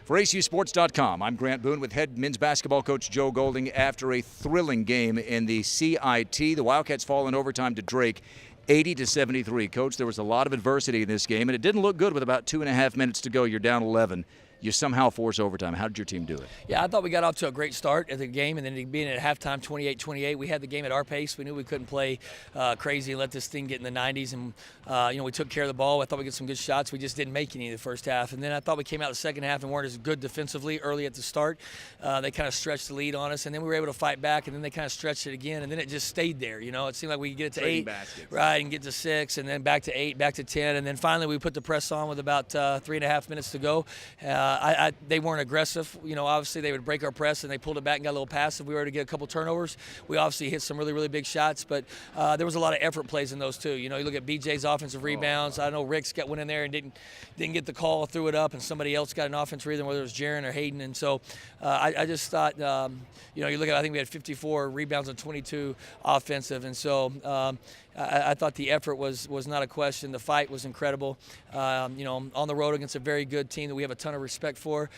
For ACUSports.com, I'm Grant Boone with head men's basketball coach Joe Golding. After a thrilling game in the CIT, the Wildcats fall in overtime to Drake, 80-73. Coach, there was a lot of adversity in this game, and it didn't look good with about 2.5 minutes to go. You're down 11. You somehow force overtime. How did your team do it? Yeah, I thought we got off to a great start at the game, and then being at halftime 28-28, we had the game at our pace. We knew we couldn't play crazy and let this thing get in the 90s, and we took care of the ball. I thought we got some good shots. We just didn't make any in the first half, and then I thought we came out the second half and weren't as good defensively early at the start. They kind of stretched the lead on us, and then we were able to fight back, and then they kind of stretched it again, and then it just stayed there. It seemed like we could get it to 8, right, and get to 6, and then back to 8, back to 10, and then finally we put the press on with about 3.5 minutes to go. They weren't aggressive. Obviously they would break our press, and they pulled it back and got a little passive. We were able to get a couple turnovers. We obviously hit some really, really big shots, but there was a lot of effort plays in those too. You look at BJ's offensive rebounds. I know Rick's went in there and didn't get the call, threw it up, and somebody else got an offensive rebound, whether it was Jaron or Hayden. And so I just thought, you look at, I think we had 54 rebounds and 22 offensive, and so I thought the effort was not a question. The fight was incredible. On the road against a very good team that we have a ton of respect for,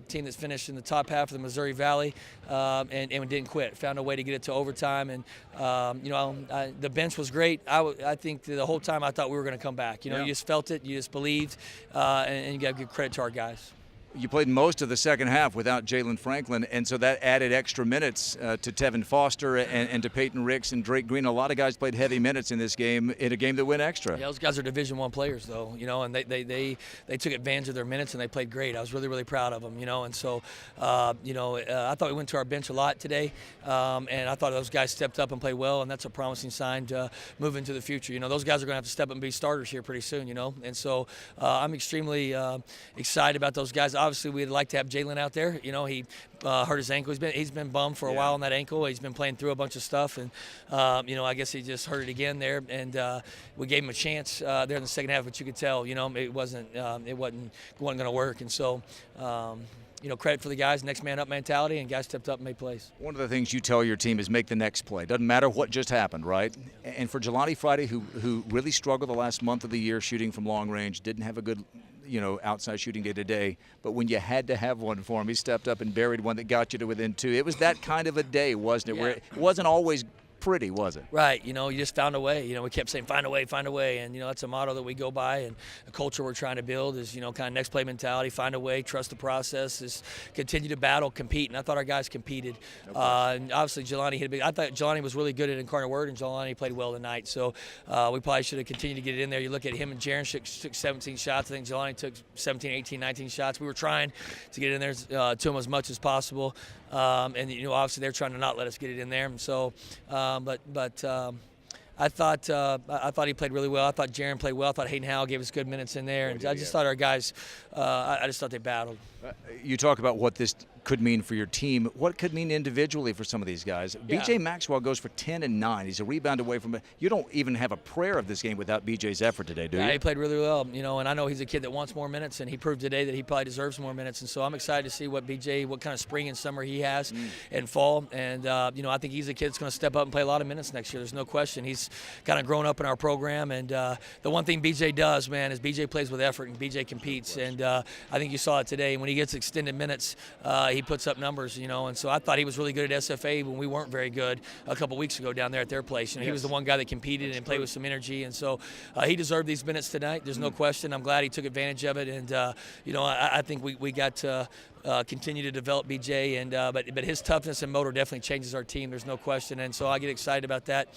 team that's finished in the top half of the Missouri Valley, and didn't quit. Found a way to get it to overtime, and the bench was great. I think the whole time I thought we were going to come back. You just felt it, you just believed, and you got to give credit to our guys. You played most of the second half without Jalen Franklin, and so that added extra minutes to Tevin Foster and to Peyton Ricks and Drake Green. A lot of guys played heavy minutes in this game, in a game that went extra. Yeah, those guys are Division I players, though, and they took advantage of their minutes, and they played great. I was really, really proud of them, and so, I thought we went to our bench a lot today, and I thought those guys stepped up and played well, and that's a promising sign to move into the future. Those guys are going to have to step up and be starters here pretty soon, and so I'm extremely excited about those guys. Obviously, we'd like to have Jalen out there. He hurt his ankle. He's been bummed for a while on that ankle. He's been playing through a bunch of stuff, and I guess he just hurt it again there. And we gave him a chance there in the second half, but you could tell, it wasn't going to work. And so. Credit for the guys, next man up mentality, and guys stepped up and made plays. One of the things you tell your team is make the next play. Doesn't matter what just happened, right? And for Jelani Friday, who really struggled the last month of the year shooting from long range, didn't have a good, outside shooting day today, but when you had to have one for him, he stepped up and buried one that got you to within 2. It was that kind of a day, wasn't it? Yeah. Where it wasn't always pretty, was it? Right. You just found a way. We kept saying find a way, and that's a motto that we go by, and a culture we're trying to build is kind of next play mentality, find a way, trust the process, is continue to battle, compete, and I thought our guys competed. And obviously Jelani hit a big. I thought Jelani was really good at Incarnate Word, and Jelani played well tonight. So we probably should have continued to get it in there. You look at him and Jaron took 17 shots. I think Jelani took 17, 18, 19 shots. We were trying to get in there to them as much as possible, and obviously they're trying to not let us get it in there. And so. But I thought he played really well. I thought Jaron played well. I thought Hayden Howell gave us good minutes in there, and I just thought our guys. I just thought they battled. You talk about what this could mean for your team. What could mean individually for some of these guys? Yeah. B.J. Maxwell goes for 10 and 9. He's a rebound away from it. You don't even have a prayer of this game without B.J.'s effort today, do you? Yeah, he played really well, and I know he's a kid that wants more minutes, and he proved today that he probably deserves more minutes. And so I'm excited to see what kind of spring and summer he has and fall. And, I think he's a kid that's going to step up and play a lot of minutes next year. There's no question. He's kind of grown up in our program. And the one thing B.J. does, man, is B.J. plays with effort, and B.J. competes. And I think you saw it today. When he gets extended minutes, he puts up numbers. And so I thought he was really good at SFA when we weren't very good a couple weeks ago down there at their place. He was the one guy that competed and played with some energy, and so he deserved these minutes tonight. There's no question. I'm glad he took advantage of it, and I think we got to continue to develop BJ, and but his toughness and motor definitely changes our team. There's no question, and so I get excited about that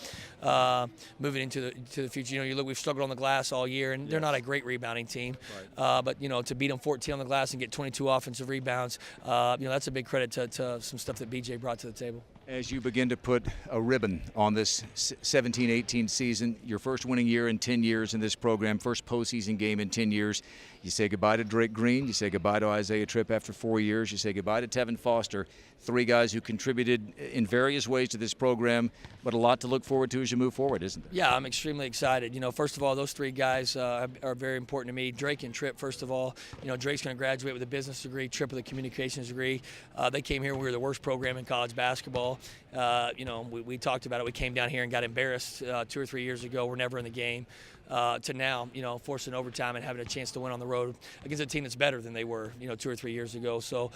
moving into the future. You look, we've struggled on the glass all year, and they're not a great rebounding team, but to beat them 14 on the glass and get 22 offensive rebounds, that's a big credit to some stuff that BJ brought to the table. As you begin to put a ribbon on this 17-18 season, your first winning year in 10 years in this program, first postseason game in 10 years, you say goodbye to Drake Green, you say goodbye to Isaiah Tripp after 4 years, you say goodbye to Tevin Foster, 3 guys who contributed in various ways to this program, but a lot to look forward to as you move forward, isn't there? Yeah, I'm extremely excited. First of all, those 3 guys are very important to me. Drake and Tripp, first of all, Drake's going to graduate with a business degree, Tripp with a communications degree. They came here, we were the worst program in college basketball. We talked about it. We came down here and got embarrassed 2 or 3 years ago. We're never in the game. to now, forcing overtime and having a chance to win on the road against a team that's better than they were, 2 or 3 years ago. So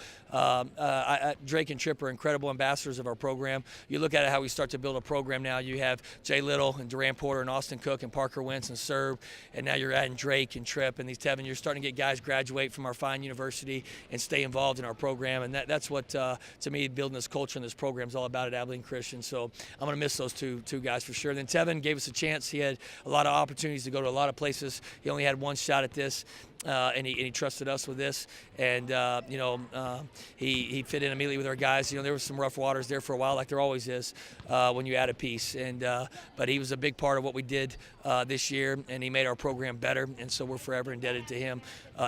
Drake and Tripp are incredible ambassadors of our program. You look at it, how we start to build a program now. You have Jay Little and Durant Porter and Austin Cook and Parker Wentz and Serb, and now you're adding Drake and Tripp and these Tevin. You're starting to get guys graduate from our fine university and stay involved in our program, and that's what, to me, building this culture and this program is all about at Abilene Christian. So I'm going to miss those two guys for sure. And then Tevin gave us a chance. He had a lot of opportunities to go to a lot of places. He only had one shot at this. And he trusted us with this, and he fit in immediately with our guys. There was some rough waters there for a while, like there always is when you add a piece. But he was a big part of what we did this year, and he made our program better. And so we're forever indebted to him.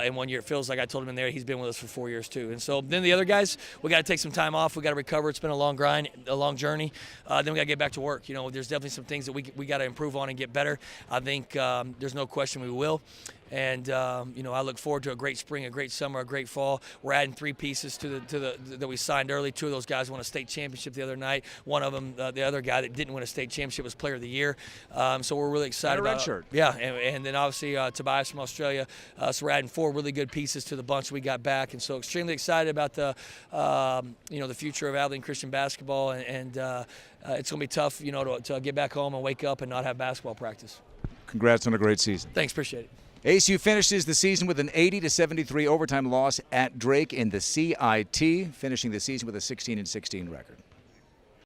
In 1 year, it feels like I told him in there, he's been with us for 4 years too. And so then the other guys, we got to take some time off. We got to recover. It's been a long grind, a long journey. Then we got to get back to work. There's definitely some things that we got to improve on and get better. I think there's no question we will. And I look forward to a great spring, a great summer, a great fall. We're adding 3 pieces to that we signed early. 2 of those guys won a state championship the other night. One of them, the other guy that didn't win a state championship, was Player of the Year. So we're really excited about red shirt. Yeah, and then obviously Tobias from Australia. So we're adding 4 really good pieces to the bunch we got back, and so extremely excited about the future of Abilene Christian basketball, and it's gonna be tough, to get back home and wake up and not have basketball practice. Congrats on a great season. Thanks, appreciate it. ACU finishes the season with an 80-73 overtime loss at Drake in the CIT, finishing the season with a 16-16 record.